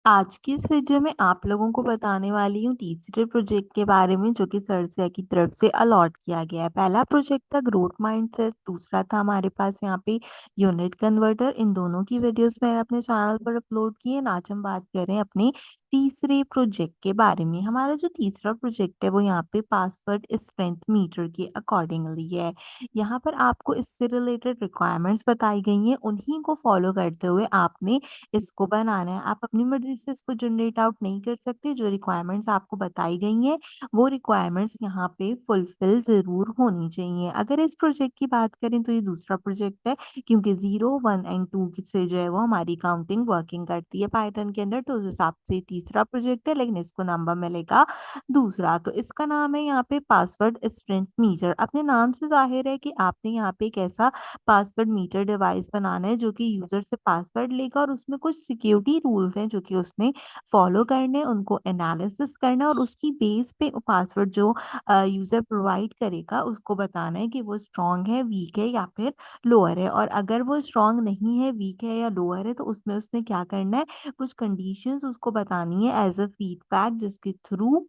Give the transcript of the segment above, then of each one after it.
आज की इस वीडियो में आप लोगों को बताने वाली हूँ तीसरे प्रोजेक्ट के बारे में जो कि सरसिया की तरफ से अलॉट किया गया है। पहला प्रोजेक्ट था ग्रोथ माइंडसेट, दूसरा था हमारे पास यहाँ पे यूनिट कन्वर्टर। इन दोनों की वीडियोस मैंने अपने चैनल पर अपलोड की है। आज हम बात कर रहे हैं अपने तीसरे प्रोजेक्ट के बारे में। हमारा जो तीसरा प्रोजेक्ट है वो यहाँ पे पासवर्ड स्ट्रेंथ मीटर के अकॉर्डिंगली है। यहाँ पर आपको इससे रिलेटेड रिक्वायरमेंट्स बताई गई हैं, उन्हीं को फॉलो करते हुए आपने इसको बनाना है। आप अपनी मर्ज़ी से इसको जनरेट आउट नहीं कर सकते। जो रिक्वायरमेंट्स आपको बताई गई हैं, वो रिक्वायरमेंट्स यहाँ पे फुलफिल ज़रूर होनी चाहिए। अगर इस प्रोजेक्ट की बात करें तो ये दूसरा प्रोजेक्ट है, क्योंकि 0, 1 एंड 2 से जो है वो हमारी काउंटिंग वर्किंग करती है पाइथन के अंदर, तो उस हिसाब से तीसरा प्रोजेक्ट है, लेकिन इसको नंबर मिलेगा दूसरा। तो इसका नाम है यहाँ पे पासवर्ड स्ट्रेंथ मीटर। अपने नाम से ज़ाहिर है कि आपने यहाँ पे एक ऐसा पासवर्ड मीटर डिवाइस बनाना है जो कि यूजर से पासवर्ड लेगा और उसमें कुछ सिक्योरिटी रूल्स हैं जो कि उसने फॉलो करने हैं, उनको एनालिसिस करना है और उसकी बेस पे पासवर्ड जो यूजर प्रोवाइड करेगा उसको बताना है कि वो स्ट्रांग है, वीक है या फिर लोअर है। और अगर वो स्ट्रांग नहीं है, वीक है या लोअर है तो उसमें उसने क्या करना है, कुछ कंडीशंस उसको बतानी है एज अ फीडबैक, जिसके थ्रू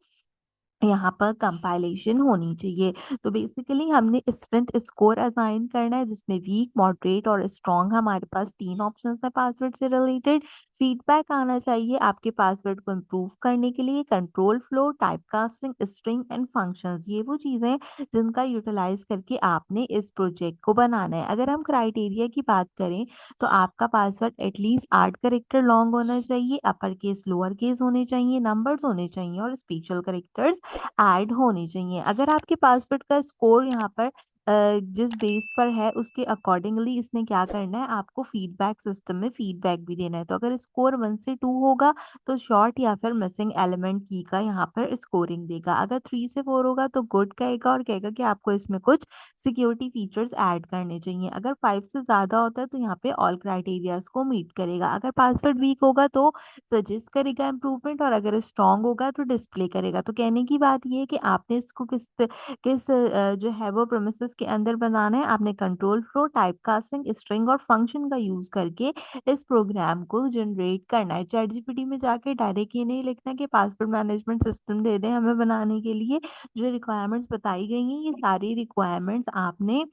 यहाँ पर कंपाइलेशन होनी चाहिए। तो बेसिकली हमने स्ट्रेंथ स्कोर असाइन करना है जिसमें वीक, मॉडरेट और स्ट्रॉन्ग हमारे पास 3 ऑप्शंस है पासवर्ड से रिलेटेड। फीडबैक आना चाहिए आपके पासवर्ड को इम्प्रूव करने के लिए। Control flow, type casting, string and functions, ये वो चीज़ें हैं जिनका यूटिलाइज करके आपने इस प्रोजेक्ट को बनाना है। अगर हम क्राइटेरिया की बात करें तो आपका पासवर्ड एटलीस्ट 8 कैरेक्टर लॉन्ग होना चाहिए, अपर केस, लोअर केस होने चाहिए, नंबर्स होने चाहिए और स्पेशल कैरेक्टर्स ऐड होनी चाहिए। अगर आपके पासवर्ड का स्कोर यहाँ पर जिस बेस पर है उसके अकॉर्डिंगली इसने क्या करना है, आपको फीडबैक सिस्टम में फीडबैक भी देना है। तो अगर स्कोर 1 से 2 होगा तो शॉर्ट या फिर मिसिंग एलिमेंट की का यहाँ पर स्कोरिंग देगा। अगर 3 से 4 होगा तो गुड कहेगा और कहेगा कि आपको इसमें कुछ सिक्योरिटी फीचर्स ऐड करने चाहिए। अगर 5 से ज़्यादा होता है तो यहाँ पे ऑल क्राइटेरियाज को मीट करेगा। अगर पासवर्ड वीक होगा तो सजेस्ट करेगा इम्प्रूवमेंट और अगर स्ट्रांग होगा तो डिस्प्ले करेगा। तो कहने की बात ये है कि आपने इसको जो है वो प्रोमिसेस के अंदर बनाना है। आपने control flow, type casting, string और फंक्शन का यूज करके इस प्रोग्राम को जनरेट करना है। चैट जीपीटी में जाके डायरेक्ट ये नहीं लिखना कि पासवर्ड मैनेजमेंट सिस्टम दे दें हमें बनाने के लिए। जो रिक्वायरमेंट्स बताई गई हैं ये सारी रिक्वायरमेंट्स आपने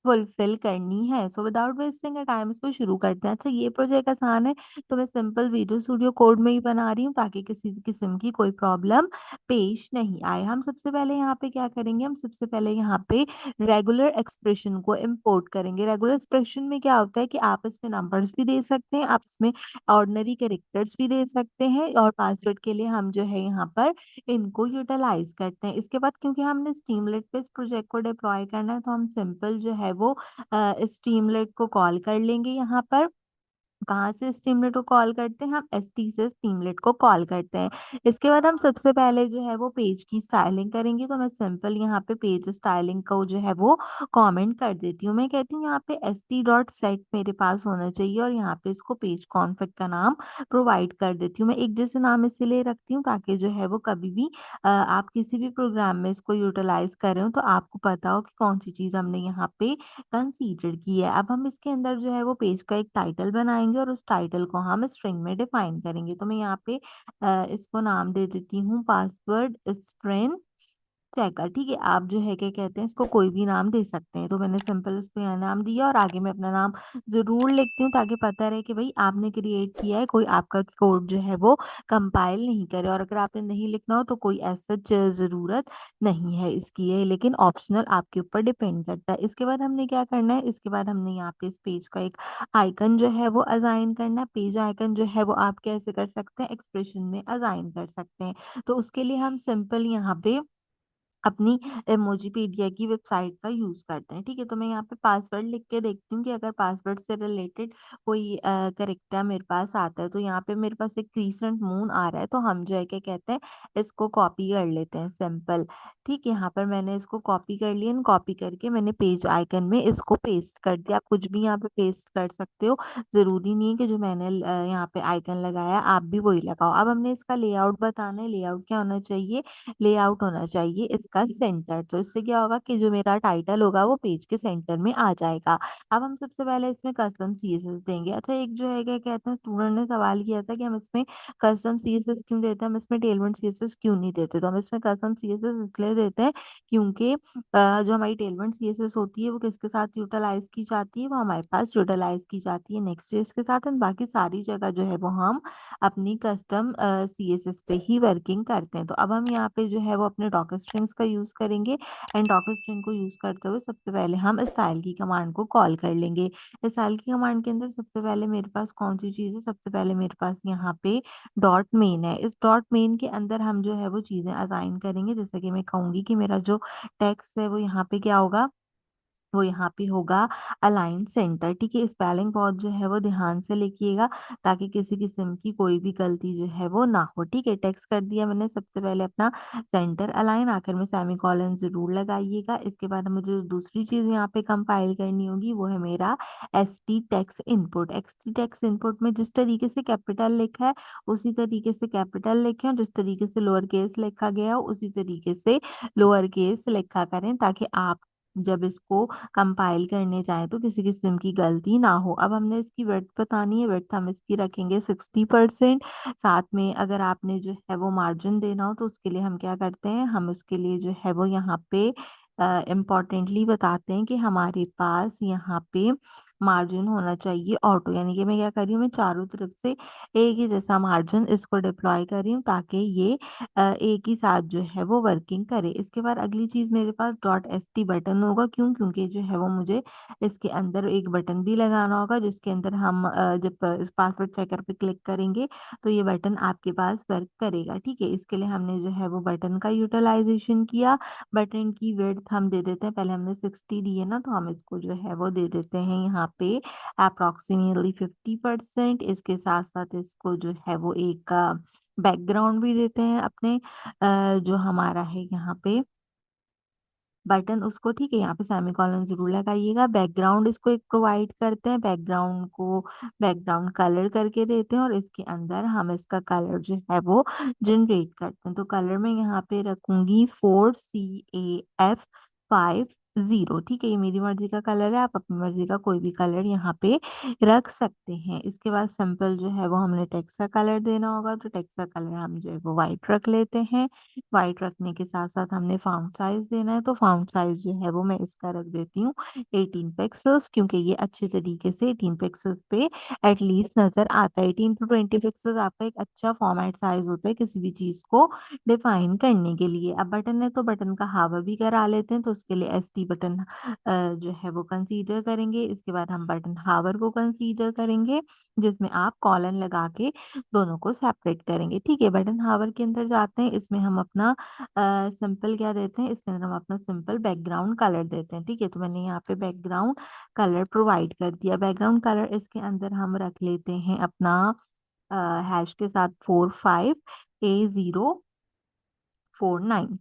फुलफिल करनी है। सो विदाउट वेस्टिंग टाइम इसको शुरू करते हैं। अच्छा, ये प्रोजेक्ट आसान है तो मैं सिंपल विजुअल स्टूडियो कोड में ही बना रही हूँ ताकि किसी किस्म की कोई प्रॉब्लम पेश नहीं आए। हम सबसे पहले यहाँ पे क्या करेंगे, हम सबसे पहले यहाँ पे रेगुलर एक्सप्रेशन को इंपोर्ट करेंगे। रेगुलर एक्सप्रेशन में क्या होता है कि आप इसमें नंबर्स भी दे सकते हैं, आप इसमें ऑर्डिनरी कैरेक्टर्स भी दे सकते हैं और पासवर्ड के लिए हम जो है यहाँ पर इनको यूटिलाइज करते हैं। इसके बाद क्योंकि हमने स्ट्रीमलेट पे इस प्रोजेक्ट को डिप्लॉय करना है तो हम सिंपल जो है वो स्ट्रीमलेट को कॉल कर लेंगे। यहाँ पर कहाँ से स्ट्रीमलेट को कॉल करते हैं, हम एसटी से स्ट्रीमलेट को कॉल करते हैं। इसके बाद हम सबसे पहले जो है वो पेज की स्टाइलिंग करेंगे। तो मैं सिंपल यहाँ पे पेज स्टाइलिंग को जो है वो कमेंट कर देती हूँ। मैं कहती हूँ यहाँ पे एस टी डॉट सेट मेरे पास होना चाहिए और यहाँ पे इसको पेज कॉन्फ़िग का नाम प्रोवाइड कर देती हूँ। मैं एक जैसे नाम इसलिए रखती हूँ ताकि जो है वो कभी भी आप किसी भी प्रोग्राम में इसको यूटिलाइज कर रहे हो तो आपको पता हो कि कौन सी चीज़ हमने यहाँ पे कंसीडर की है। अब हम इसके अंदर जो है वो पेज का एक टाइटल बनाएंगे और उस टाइटल को हम स्ट्रिंग में डिफाइन करेंगे। तो मैं यहाँ पे इसको नाम दे देती हूँ पासवर्ड स्ट्रिंग चेकर। ठीक है, आप जो है क्या कहते हैं इसको कोई भी नाम दे सकते हैं। तो मैंने सिंपल उसको यहाँ नाम दिया और आगे मैं अपना नाम जरूर लिखती हूँ ताकि पता रहे कि भाई आपने क्रिएट किया है, कोई आपका कोड जो है वो कंपाइल नहीं करे। और अगर आपने नहीं लिखना हो तो कोई ऐसा जरूरत नहीं है इसकी, है लेकिन ऑप्शनल आपके ऊपर डिपेंड करता है। इसके बाद हमने क्या करना है, इसके बाद हमने यहाँ पे इस पेज का एक आइकन जो है वो असाइन करना है। पेज आइकन जो है वो आप कैसे कर सकते हैं, एक्सप्रेशन में असाइन कर सकते हैं। तो उसके लिए हम सिंपल यहाँ पे अपनी इमोजीपीडिया की वेबसाइट का यूज़ करते हैं। ठीक है, तो मैं यहाँ पे पासवर्ड लिख के देखती हूँ कि अगर पासवर्ड से रिलेटेड कोई करेक्टर मेरे पास आता है। तो यहाँ पे मेरे पास एक क्रिसेंट मून आ रहा है तो हम जो है क्या कहते हैं इसको कॉपी कर लेते हैं सिंपल। ठीक है, यहाँ पर मैंने इसको कॉपी कर लिया। कॉपी करके मैंने पेज आइकन में इसको पेस्ट कर दिया। आप कुछ भी यहाँ पे पेस्ट कर सकते हो, ज़रूरी नहीं है कि जो मैंने यहाँ पे आइकन लगाया आप भी वही लगाओ। अब हमने इसका लेआउट बताना है। लेआउट क्या होना चाहिए, लेआउट होना चाहिए का सेंटर। तो इससे क्या होगा कि जो मेरा टाइटल होगा वो पेज के सेंटर में आ जाएगा। अब हम सबसे पहले इसमें कस्टम सीएसएस देंगे। अच्छा, एक जो है क्या कहते हैं, स्टूडेंट ने सवाल किया था कि हम इसमें कस्टम सीएसएस क्यों देते हैं, हम इसमें टेलमेंट सीएसएस क्यों नहीं देते। तो हम इसमें कस्टम सीएसएस इसलिए देते हैं क्योंकि जो हमारी टेलमेंट सीएसएस होती है वो किसके साथ यूटिलाइज की जाती है, वो हमारे पास यूटिलाइज की जाती है नेक्स्ट जेएस के साथ, एंड बाकी सारी जगह जो है वो हम अपनी कस्टम सीएसएस पे ही वर्किंग करते हैं। तो अब हम यहाँ पे जो है वो अपने डॉकर स्ट्रिंग्स का यूज करेंगे, एंड डॉकर स्ट्रिंग को यूज करते हुए सबसे पहले हम स्टाइल की कमांड को कॉल कर लेंगे। स्टाइल की कमांड के अंदर सबसे पहले मेरे पास कौन सी चीज है, सबसे पहले मेरे पास यहाँ पे डॉट मेन है। इस डॉट मेन के अंदर हम जो है वो चीजें असाइन करेंगे, जैसे कि मैं कहूंगी कि मेरा जो टेक्स्ट है वो यहाँ पे क्या होगा, वो यहाँ पे होगा अलाइन सेंटर। ठीक है, स्पेलिंग बहुत जो है वो ध्यान से लिखिएगा ताकि किसी किस्म की कोई भी गलती जो है वो ना हो। ठीक है, टेक्स्ट कर दिया मैंने सबसे पहले अपना सेंटर अलाइन, आखिर में सेमीकोलन जरूर लगाइएगा। इसके बाद मुझे जो दूसरी चीज यहाँ पे कंपाइल करनी होगी वो है मेरा S T text input. S T text input में जिस तरीके से कैपिटल लिखा है उसी तरीके से कैपिटल लिखें, और जिस तरीके से लोअर केस लिखा गया हो उसी तरीके से लोअर केस लिखा करें, ताकि आप जब इसको कंपाइल करने जाए तो किसी किस्म की गलती ना हो। अब हमने इसकी विड्थ बतानी है, विड्थ हम इसकी रखेंगे 60%। साथ में अगर आपने जो है वो मार्जिन देना हो तो उसके लिए हम क्या करते हैं, हम उसके लिए जो है वो यहाँ पे इम्पोर्टेंटली बताते हैं कि हमारे पास यहाँ पे मार्जिन होना चाहिए ऑटो, यानी कि मैं क्या कर रही हूँ, मैं चारों तरफ से एक ही जैसा मार्जिन इसको डिप्लॉय कर रही हूँ ताकि ये एक ही साथ जो है वो वर्किंग करे। इसके बाद अगली चीज मेरे पास डॉट एस टी बटन होगा, क्यों, क्योंकि जो है वो मुझे इसके अंदर एक बटन भी लगाना होगा जिसके अंदर हम जब इस पासवर्ड चेकर पे क्लिक करेंगे तो ये बटन आपके पास वर्क करेगा। ठीक है, इसके लिए हमने जो है वो बटन का यूटिलाइजेशन किया। बटन की विड्थ हम दे देते हैं, पहले हमने 60 दी है ना, तो हम इसको जो है वो दे देते हैं यहाँ पे अप्रोक्सीमेटली 50%। इसके साथ साथ इसको जो है वो एक बैकग्राउंड भी देते हैं अपने जो हमारा है यहाँ पे बटन उसको। ठीक है, यहाँ पे सेमीकोलन जरूर लगाइएगा। बैकग्राउंड इसको एक प्रोवाइड करते हैं, बैकग्राउंड को बैकग्राउंड कलर करके देते हैं, और इसके अंदर हम इसका कलर जो है वो जनरेट करते हैं। तो कलर में यहाँ पे रखूंगी 4CAF50। ठीक है, ये मेरी मर्जी का कलर है, आप अपनी मर्जी का कोई भी कलर यहाँ पे रख सकते हैं। इसके बाद सिंपल जो है वो हमने टेक्स्ट का कलर देना होगा, तो टेक्स्ट का कलर हम जो है वो व्हाइट रख लेते हैं। वाइट रखने के साथ साथ हमने फाउंट साइज देना है, तो फाउंट साइज जो है वो मैं इसका रख देती हूँ 18 पिक्सल्स, क्योंकि ये अच्छे तरीके से 18 पिक्सल्स पे एटलीस्ट नजर आता है। 18 to 20 पिक्सल्स आपका एक अच्छा फॉर्मेट साइज होता है किसी भी चीज को डिफाइन करने के लिए। अब बटन है तो बटन का हावर भी करा लेते हैं, तो उसके लिए एस टी बटन जो है वो कंसीडर करेंगे। इसके बाद हम बटन हावर को कंसीडर करेंगे, जिसमें आप कॉलन लगा के दोनों को सेपरेट करेंगे। ठीक है, बटन हावर के अंदर जाते हैं, इसमें हम अपना सिंपल क्या देते हैं, इसके अंदर हम अपना सिंपल बैकग्राउंड कलर देते हैं। ठीक है, तो मैंने यहाँ पे बैकग्राउंड कलर प्रोवाइड कर दिया। बैकग्राउंड कलर इसके अंदर हम रख लेते हैं अपना हैश के साथ 45A049।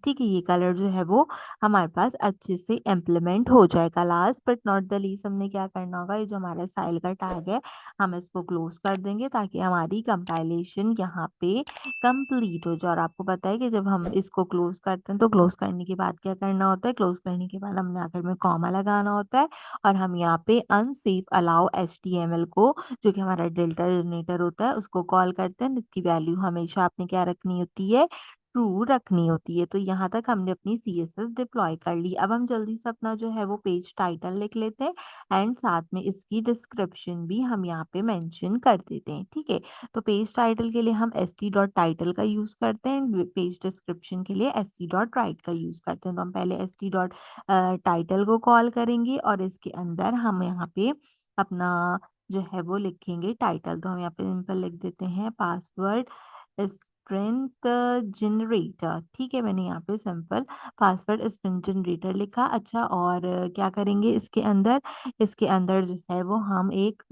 ठीक है, ये कलर जो है वो हमारे पास अच्छे से इम्प्लीमेंट हो जाएगा। Last but not the least हमने क्या करना होगा, ये जो हमारा स्टाइल का टैग है हम इसको क्लोज कर देंगे ताकि हमारी कंपाइलेशन यहाँ पे कंप्लीट हो जाए। और आपको पता है कि जब हम इसको क्लोज करते हैं तो क्लोज करने के बाद क्या करना होता है, क्लोज करने के बाद हमने आखिर में कॉमा लगाना होता है, और हम यहाँ पे अनसेफ अलाउ HTML को, जो कि हमारा डेल्टा जनरेटर होता है, उसको कॉल करते हैं, जिसकी वैल्यू हमेशा आपने क्या रखनी होती है, ट्रू रखनी होती है। तो यहाँ तक हमने अपनी CSS डिप्लॉय कर ली। अब हम जल्दी से अपना जो है वो पेज टाइटल लिख लेते हैं, एंड साथ में इसकी डिस्क्रिप्शन भी हम यहाँ पे मेंशन कर देते हैं। ठीक है, तो पेज टाइटल के लिए हम st.title का यूज करते हैं, पेज डिस्क्रिप्शन के लिए st.write का यूज करते हैं। तो हम पहले st.title को कॉल करेंगे, और इसके अंदर हम यहाँ पे अपना जो है वो लिखेंगे टाइटल। तो हम यहाँ पे सिंपल लिख देते हैं पासवर्ड स्ट्रेंथ जनरेटर। ठीक है, मैंने यहाँ पे सिंपल पासवर्ड स्ट्रेंथ जनरेटर लिखा। अच्छा, और क्या करेंगे इसके अंदर जो है वो हम एक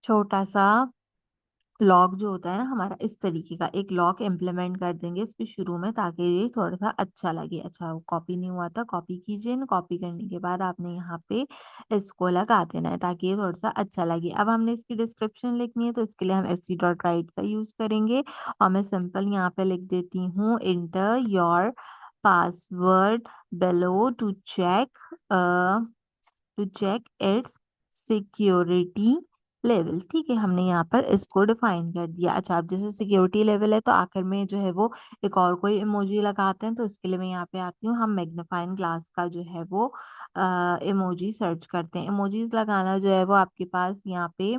छोटा सा लॉग जो होता है ना हमारा, इस तरीके का एक लॉग इम्प्लीमेंट कर देंगे इसके शुरू में, ताकि ये थोड़ा सा अच्छा लगे। अच्छा, वो कॉपी नहीं हुआ था, कॉपी कीजिए ना, कॉपी करने के बाद आपने यहाँ पे इसको लगा देना है ताकि ये थोड़ा सा अच्छा लगे। अब हमने इसकी डिस्क्रिप्शन लिखनी है, तो इसके लिए हम st.write का यूज करेंगे, और मैं सिंपल यहाँ पे लिख देती हूँ inter your password below to check its security level. ठीक है, हमने यहाँ पर इसको डिफाइन कर दिया। अच्छा, अब जैसे सिक्योरिटी लेवल है तो आखिर में जो है वो एक और कोई इमोजी लगाते हैं, तो इसके लिए मैं यहाँ पे आती हूँ। हम मैग्नीफाइंग ग्लास का जो है वो इमोजी सर्च करते हैं। इमोजीज लगाना जो है वो आपके पास यहाँ पे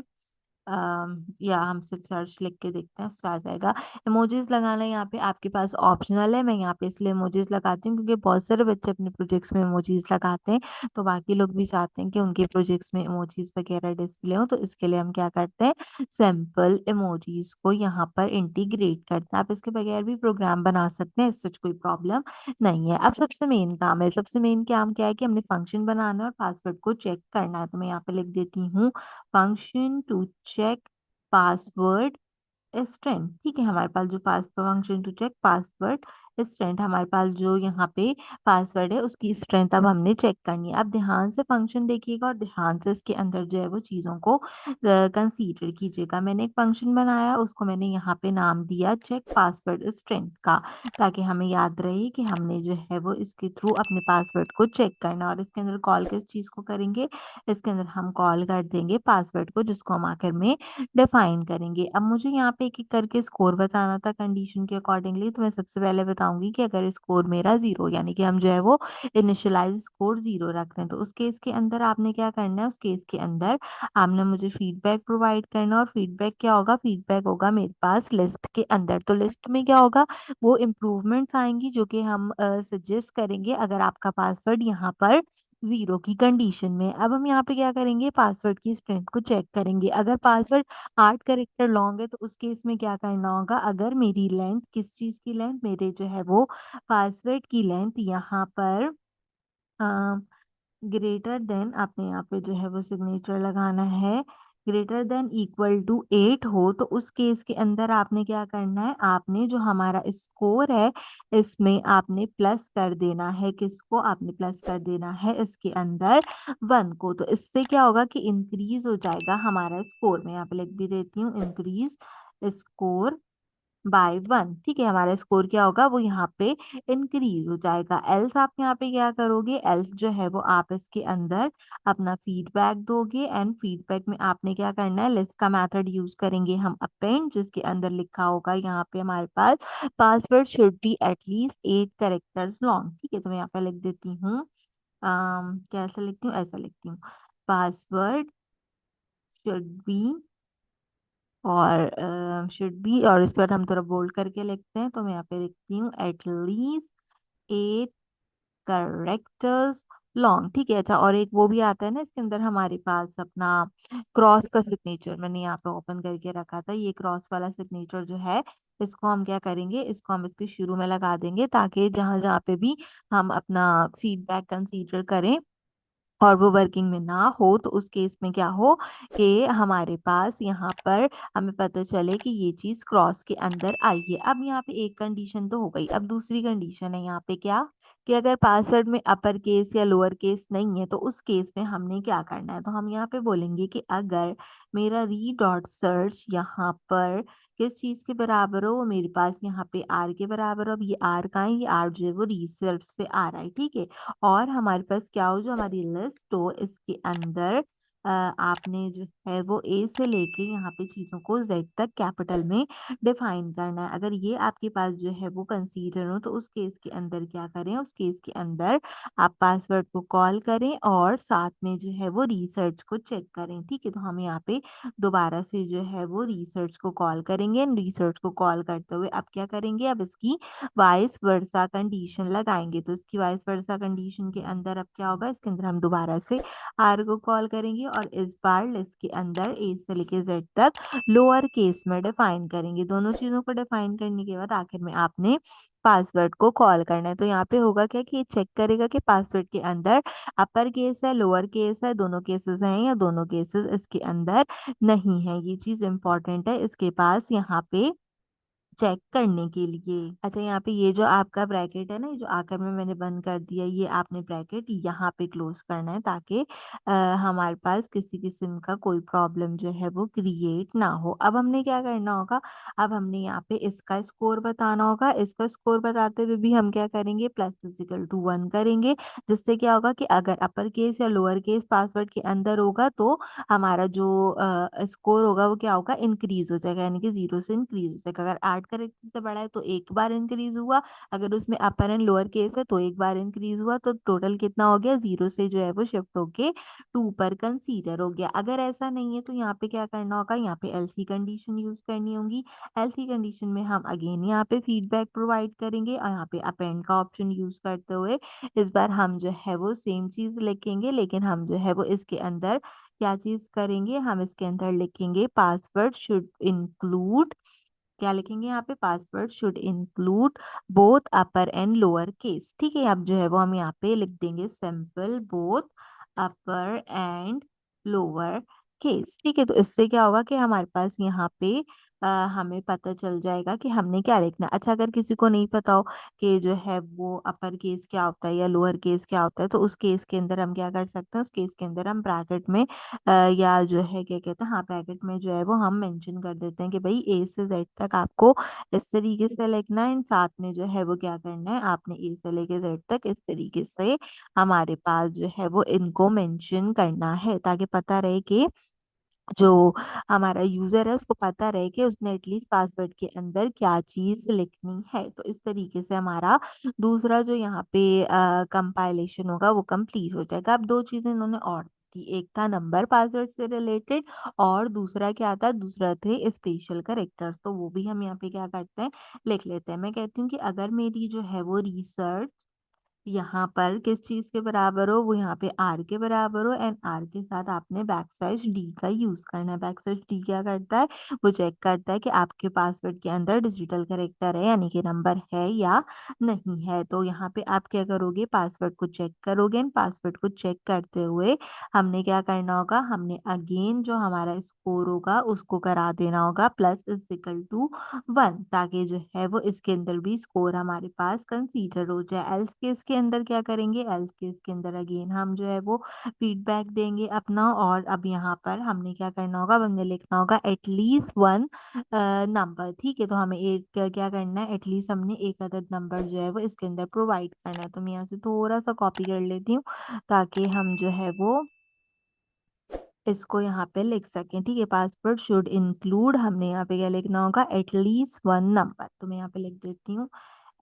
या हम सिर्फ सर्च लिख के देखते हैं, उससे आ जाएगा। इमोजीज लगाना यहाँ पे आपके पास ऑप्शनल है। मैं यहाँ पे इसलिए इमोजीज लगाती हूँ क्योंकि बहुत सारे बच्चे अपने प्रोजेक्ट्स में इमोजीज लगाते हैं, तो बाकी लोग भी चाहते हैं कि उनके प्रोजेक्ट्स में इमोजीज वगैरह डिस्प्ले हो, तो इसके लिए हम क्या करते हैं, सिंपल इमोजीज को यहाँ पर इंटीग्रेट करते हैं। आप इसके बगैर भी प्रोग्राम बना सकते हैं, इससे कोई प्रॉब्लम नहीं है। अब सबसे मेन काम है, सबसे मेन काम क्या है कि हमने फंक्शन बनाना है और पासवर्ड को चेक करना है। तो मैं यहाँ पे लिख देती हूँ function to check password strength. ठीक है, हमारे पास जो पास function to check password strength, हमारे पास जो यहाँ पे पासवर्ड है उसकी स्ट्रेंथ अब हमने चेक करनी है। अब ध्यान से फंक्शन देखिएगा और ध्यान से इसके अंदर जो है वो चीज़ों को कंसीडर कीजिएगा। मैंने एक फंक्शन बनाया, उसको मैंने यहाँ पे नाम दिया चेक पासवर्ड स्ट्रेंथ का, ताकि हमें याद रहे कि हमने जो है वो इसके थ्रू अपने पासवर्ड को चेक करना। और इसके अंदर कॉल किस चीज़ को करेंगे, इसके अंदर हम कॉल कर देंगे पासवर्ड को, जिसको हम आखिर में डिफाइन करेंगे। अब मुझे यहाँ पे एक एक करके स्कोर बताना था कंडीशन के अकॉर्डिंगली, तो मैं सबसे पहले बताऊंगी कि अगर स्कोर मेरा 0, यानी कि हम जो है वो इनिशियलाइज स्कोर 0 रख रहे हैं, तो उस केस के अंदर आपने क्या करना है, उस केस के अंदर आपने मुझे फीडबैक प्रोवाइड करना। और फीडबैक क्या होगा, फीडबैक होगा मेरे पास लिस्ट के अंदर। तो लिस्ट में क्या होगा, वो इम्प्रूवमेंट्स आएंगी जो कि हम सजेस्ट करेंगे अगर आपका पासवर्ड यहाँ पर 0 की कंडीशन में। अब हम यहाँ पे क्या करेंगे, पासवर्ड की स्ट्रेंथ को चेक करेंगे। अगर पासवर्ड 8 कैरेक्टर लॉन्ग है तो उस केस में क्या करना होगा, अगर मेरी लेंथ, किस चीज की लेंथ, मेरे जो है वो पासवर्ड की लेंथ यहाँ पर ग्रेटर देन, आपने यहाँ पे जो है वो सिग्नेचर लगाना है, ग्रेटर देन इक्वल टू 8 हो, तो उस केस के अंदर आपने क्या करना है, आपने जो हमारा स्कोर है इसमें आपने प्लस कर देना है। किसको आपने प्लस कर देना है, इसके अंदर 1 को। तो इससे क्या होगा कि इंक्रीज हो जाएगा हमारा स्कोर। मैं यहाँ पे लिख भी देती हूँ, इंक्रीज स्कोर बाय 1। ठीक है, हमारा स्कोर क्या होगा, वो यहाँ पे इंक्रीज हो जाएगा। एल्स आप यहाँ पे क्या करोगे, एल्स जो है वो आप इसके अंदर अपना फीडबैक दोगे, एंड फीडबैक में आपने क्या करना है, लिस्ट का मेथड यूज करेंगे हम अपेंड, जिसके अंदर लिखा होगा यहाँ पे हमारे पास password should be at least 8 characters long. ठीक है, तो मैं यहाँ पे लिख देती हूँ, कैसे लिखती हूँ, ऐसा लिखती हूँ, पासवर्ड शुड बी, और शुड बी, और इसके बाद हम थोड़ा बोल्ड करके लिखते हैं, तो मैं यहाँ पे लिखती हूँ एटलीस्ट 8 कैरेक्टर्स लॉन्ग। ठीक है, अच्छा, और एक वो भी आता है ना इसके अंदर हमारे पास अपना क्रॉस का सिग्नेचर, मैंने यहाँ पे ओपन करके रखा था। ये क्रॉस वाला सिग्नेचर जो है, इसको हम क्या करेंगे, इसको हम इसके शुरू में लगा देंगे, ताकि जहां जहां पे भी हम अपना फीडबैक कंसीडर करें और वो वर्किंग में ना हो, तो उस केस में क्या हो कि हमारे पास यहाँ पर हमें पता चले कि ये चीज क्रॉस के अंदर आई है। अब यहाँ पे एक कंडीशन तो हो गई, अब दूसरी कंडीशन है यहाँ पे क्या, कि अगर पासवर्ड में अपर केस या लोअर केस नहीं है, तो उस केस में हमने क्या करना है, तो हम यहाँ पे बोलेंगे कि अगर मेरा री डॉट सर्च यहाँ पर किस चीज के बराबर हो, वो मेरे पास यहाँ पे आर के बराबर हो। अब ये आर का है, ये आर जो है वो रिसर्च से आ रहा है। ठीक है, और हमारे पास क्या हो, जो हमारी लिस्ट हो इसके अंदर आपने जो है वो ए से लेके यहाँ पे चीजों को जेड तक कैपिटल में डिफाइन करना है। अगर ये आपके पास जो है वो कंसीडर हो, तो उस केस के अंदर क्या करें, उस केस के अंदर आप पासवर्ड को कॉल करें और साथ में जो है वो रिसर्च को चेक करें। ठीक है, तो हम यहाँ पे दोबारा से जो है वो रिसर्च को कॉल करेंगे। रिसर्च को कॉल करते हुए अब क्या करेंगे, अब इसकी वाइस वर्सा कंडीशन लगाएंगे। तो इसकी वाइस वर्सा कंडीशन के अंदर अब क्या होगा, इसके अंदर हम दोबारा से आर को कॉल करेंगे और इस बार लिस्ट के अंदर ए से लेके जेड तक लोअर केस में डिफाइन करेंगे। दोनों चीजों को डिफाइन करने के बाद आखिर में आपने पासवर्ड को कॉल करना है। तो यहाँ पे होगा क्या कि ये चेक करेगा कि पासवर्ड के अंदर अपर केस है, लोअर केस है, दोनों केसेस हैं या दोनों केसेस इसके अंदर नहीं है। ये चीज इंपॉर्टेंट है, इसके पास यहाँ पे चेक करने के लिए। अच्छा, यहाँ पे ये जो आपका ब्रैकेट है ना, ये जो आखिर में मैंने बंद कर दिया, ये आपने ब्रैकेट यहाँ पे क्लोज करना है ताकि हमारे पास किसी किस्म का कोई प्रॉब्लम जो है वो क्रिएट ना हो। अब हमने क्या करना होगा, अब हमने यहाँ पे इसका स्कोर बताना होगा। इसका स्कोर बताते हुए भी हम क्या करेंगे, प्लस इक्वल टू 1 करेंगे। जिससे क्या होगा कि अगर अपर केस या लोअर केस पासवर्ड के अंदर होगा तो हमारा जो स्कोर होगा वो क्या होगा, इंक्रीज हो जाएगा, यानी कि 0 से इंक्रीज हो जाएगा। अगर 8 कैरेक्टर से बड़ा है तो एक बार इंक्रीज हुआ, अगर उसमें अपर एंड लोअर केस है तो एक बार इंक्रीज हुआ, तो टोटल कितना हो गया, 0 से जो है वो शिफ्ट होके 2 पर कंसीडर हो गया। अगर ऐसा नहीं है तो यहाँ पे क्या करना होगा, यहाँ पे एल्सी कंडीशन यूज करनी होगी। एल्सी कंडीशन में हम अगेन यहाँ पे फीडबैक प्रोवाइड करेंगे और यहाँ पे अपेंड का ऑप्शन यूज करते हुए इस बार हम जो है वो सेम चीज लिखेंगे, लेकिन हम जो है वो इसके अंदर क्या चीज करेंगे, हम इसके अंदर लिखेंगे पासवर्ड शुड इंक्लूड, क्या लिखेंगे यहाँ पे, password should include both upper and lower case. ठीक है, अब जो है वो हम यहाँ पे लिख देंगे simple both upper and lower case. ठीक है, तो इससे क्या होगा कि हमारे पास यहाँ पे हमें पता चल जाएगा कि हमने क्या लिखना है। अच्छा, अगर किसी को नहीं पता हो कि जो है वो अपर केस क्या होता है या लोअर केस क्या होता है, तो उस केस के अंदर हम क्या कर सकते हैं, उस केस के अंदर हम ब्रैकेट में या जो है क्या कहते हैं, हाँ ब्रैकेट में जो है वो हम मेंशन कर देते हैं कि भाई ए से जेड तक आपको इस तरीके से लिखना है, एंड साथ में जो है वो क्या करना है, आपने ए से लेके जेड तक इस तरीके से हमारे पास जो है वो इनको मेंशन करना है, ताकि पता रहे कि जो हमारा यूजर है उसको पता रहे कि उसने एटलीस्ट पासवर्ड के अंदर क्या चीज लिखनी है। तो इस तरीके से हमारा दूसरा जो यहाँ पे कंपाइलेशन होगा वो कंप्लीट हो जाएगा। अब दो चीजें इन्होंने और थी, एक था नंबर पासवर्ड से रिलेटेड और दूसरा क्या था, दूसरा थे स्पेशल करेक्टर्स। तो वो भी हम यहाँ पे क्या करते हैं, लिख लेते हैं। मैं कहती हूँ कि अगर मेरी जो है वो रिसर्च यहाँ पर किस चीज के बराबर हो, वो यहाँ पे आर के बराबर हो, एंड आर के साथ आपने बैक स्लैश डी का यूज करना है। बैक स्लैश डी क्या करता है, वो चेक करता है कि आपके पासवर्ड के अंदर डिजिटल कैरेक्टर है यानी कि नंबर है या नहीं है। तो यहाँ पे आप क्या करोगे, पासवर्ड को चेक करोगे, एंड पासवर्ड को चेक करते हुए हमने क्या करना होगा, हमने अगेन जो हमारा स्कोर होगा उसको करा देना होगा प्लस इज इक्वल टू 1, ताकि जो है वो इसके अंदर भी स्कोर हमारे पास कंसीडर हो जाए। एल्स केस के अंदर क्या करेंगे, एल्स केस के अंदर अगेन हम जो है वो फीडबैक देंगे अपना, और अब यहाँ पर हमने क्या करना होगा, अब हमने लिखना होगा एटलीस्ट 1 नंबर। ठीक है, तो हमें एक क्या करना है, एटलीस्ट हमने एक अदद नंबर जो है वो इसके अंदर प्रोवाइड करना है। तो मैं यहाँ से थोड़ा सा कॉपी कर लेती हूँ ताकि हम जो है वो इसको यहाँ पे लिख सकें। ठीक है, पासवर्ड शुड इंक्लूड, हमने यहाँ पे क्या लिखना होगा, एटलीस्ट 1 नंबर। तो मैं यहाँ पे लिख देती हूँ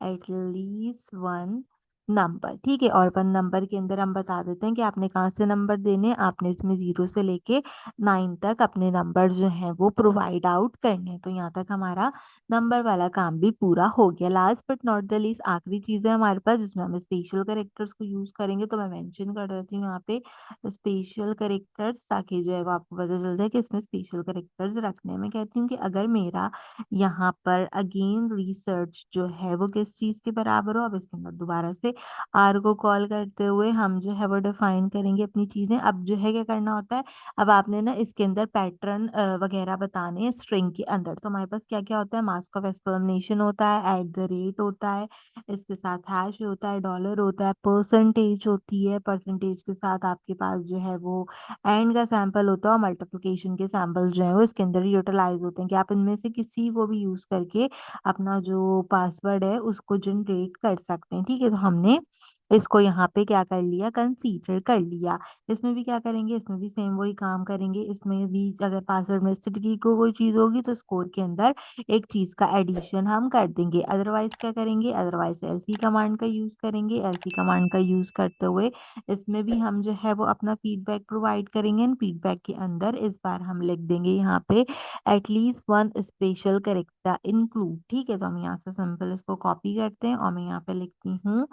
एटलीस्ट 1 नंबर। ठीक है, और 1 नंबर के अंदर हम बता देते हैं कि आपने कहाँ से नंबर देने हैं। आपने इसमें 0 से लेके 9 तक अपने नंबर जो हैं वो प्रोवाइड आउट करने हैं। तो यहाँ तक हमारा नंबर वाला काम भी पूरा हो गया। Last but not the least आखिरी चीज है हमारे पास जिसमें हम स्पेशल करेक्टर्स को यूज करेंगे। तो मैं मेंशन कर देती हूँ यहाँ पे स्पेशल करेक्टर्स, ताकि जो है वो आपको पता चल जाए कि इसमें स्पेशल करेक्टर्स रखने हैं। मैं कहती हूँ कि अगर मेरा यहाँ पर अगेन रिसर्च जो है वो किस चीज के बराबर हो, अब इसके अंदर दोबारा से आर को कॉल करते हुए हम जो है वो डिफाइन करेंगे अपनी चीजें। अब जो है क्या करना होता है, अब आपने ना इसके अंदर पैटर्न वगैरह बताने हैं स्ट्रिंग के अंदर। तो हमारे पास क्या क्या होता है, मास्क ऑफ एक्सक्लेमेशन होता है, एट द रेट होता है, इसके साथ हैश होता है, डॉलर होता है, परसेंटेज होती है, परसेंटेज के साथ आपके पास जो है वो एंड का सैंपल होता है, और मल्टीप्लिकेशन के सैंपल जो है वो इसके अंदर यूटिलाइज होते हैं कि आप इनमें से किसी को भी यूज करके अपना जो पासवर्ड है उसको जनरेट कर सकते हैं। ठीक है, तो हमने इसको यहाँ पे क्या कर लिया, कंसीडर कर लिया। इसमें भी क्या करेंगे, इसमें भी सेम वही काम करेंगे। इसमें भी अगर पासवर्ड में इस तरीके की कोई चीज होगी तो स्कोर के अंदर एक चीज का एडिशन हम कर देंगे। अदरवाइज क्या करेंगे, अदरवाइज एलसी कमांड का यूज करेंगे। एलसी कमांड का यूज करते हुए इसमें भी हम जो है वो अपना फीडबैक प्रोवाइड करेंगे, एंड फीडबैक के अंदर इस बार हम लिख देंगे यहाँ पे एटलीस्ट 1 स्पेशल करेक्टर इंक्लूड। ठीक है, तो हम यहाँ से सिंपल इसको कॉपी करते हैं और मैं यहाँ पे लिखती हूँ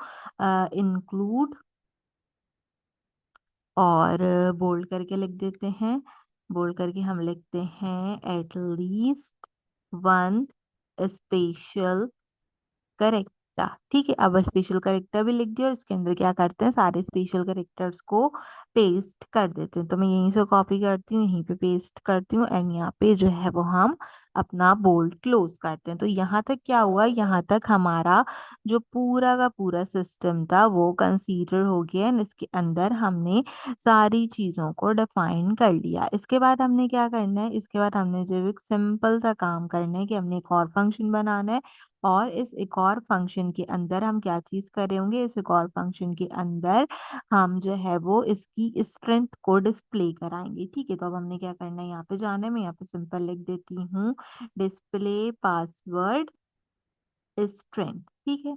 इंक्लूड, और बोल्ड करके लिख देते हैं। बोल्ड करके हम लिखते हैं एटलीस्ट 1 स्पेशल करेक्टर। था। ठीक है, अब स्पेशल कैरेक्टर भी लिख दिया और इसके अंदर क्या करते हैं, सारे स्पेशल कैरेक्टर्स को पेस्ट कर देते हैं। तो मैं यहीं से कॉपी करती हूँ, यहीं पे पेस्ट करती हूँ एंड यहाँ पे जो है वो हम अपना बोल्ड क्लोज करते हैं। तो यहाँ तक क्या हुआ, यहाँ तक हमारा जो पूरा का पूरा सिस्टम था वो कंसीडर हो गया and इसके अंदर हमने सारी चीजों को डिफाइन कर लिया। इसके बाद हमने क्या करना है, इसके बाद हमने जो एक सिंपल सा काम करना है कि हमने एक और फंक्शन बनाना है और इस एक और फंक्शन के अंदर हम क्या चीज करेंगे, इस एक और फंक्शन के अंदर हम जो है वो इसकी स्ट्रेंथ को डिस्प्ले कराएंगे। ठीक है, तो अब हमने क्या करना है, यहाँ पे जाना है, मैं यहाँ पे सिंपल लिख देती हूँ डिस्प्ले पासवर्ड स्ट्रेंथ। ठीक है,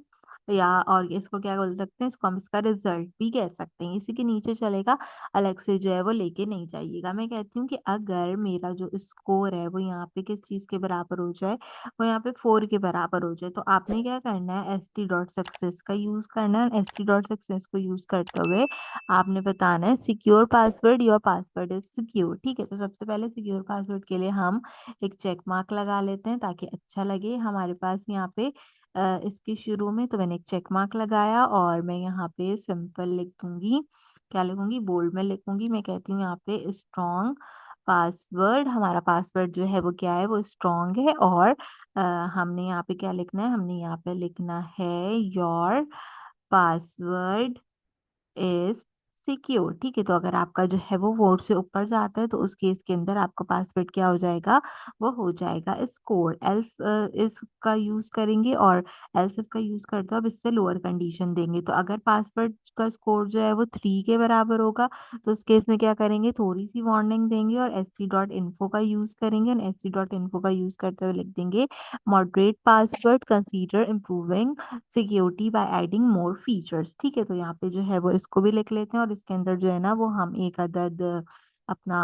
या और इसको क्या बोल सकते हैं, इसको हम इसका रिजल्ट भी कह सकते हैं। इसी के नीचे चलेगा, अलग से जो है वो लेके नहीं जाइएगा। मैं कहती हूँ कि अगर मेरा जो स्कोर है वो यहाँ पे किस चीज के बराबर हो जाए, वो यहाँ पे 4 के बराबर हो जाए, तो आपने क्या करना है, एस टी डॉट सक्सेस का यूज करना है। एस टी डॉट सक्सेस को यूज करते हुए आपने बताना है secure password, your password is secure. ठीक है, तो सबसे पहले सिक्योर पासवर्ड के लिए हम एक चेक मार्क लगा लेते हैं ताकि अच्छा लगे हमारे पास यहाँ पे इसके शुरू में। तो मैंने एक चेक मार्क लगाया और मैं यहाँ पे सिंपल लिख दूंगी, क्या लिखूंगी, बोल्ड में लिखूंगी। मैं कहती हूँ यहाँ पे स्ट्रॉन्ग पासवर्ड, हमारा पासवर्ड जो है वो क्या है, वो स्ट्रॉन्ग है। और हमने यहाँ पे क्या लिखना है, हमने यहाँ पे लिखना है योर पासवर्ड इज सिक्योर। ठीक है, तो अगर आपका जो है वो 4 से ऊपर जाता है तो उस केस के अंदर आपका पासवर्ड क्या हो जाएगा, वो हो जाएगा स्कोर। एल्स इस का यूज करेंगे और एल्स इफ का यूज करते हो अब इससे लोअर कंडीशन देंगे। तो अगर पासवर्ड का स्कोर जो है वो 3 के बराबर होगा तो उस केस में क्या करेंगे, थोड़ी सी वार्निंग देंगे और एस सी डॉट इन्फो का यूज करेंगे और एस सी डॉट इन्फो का यूज करते हुए लिख देंगे moderate password consider improving security by adding more features. ठीक है, तो यहाँ पे जो है वो इसको भी लिख लेते हैं और इसके अंदर जो है ना वो हम एक अदद अपना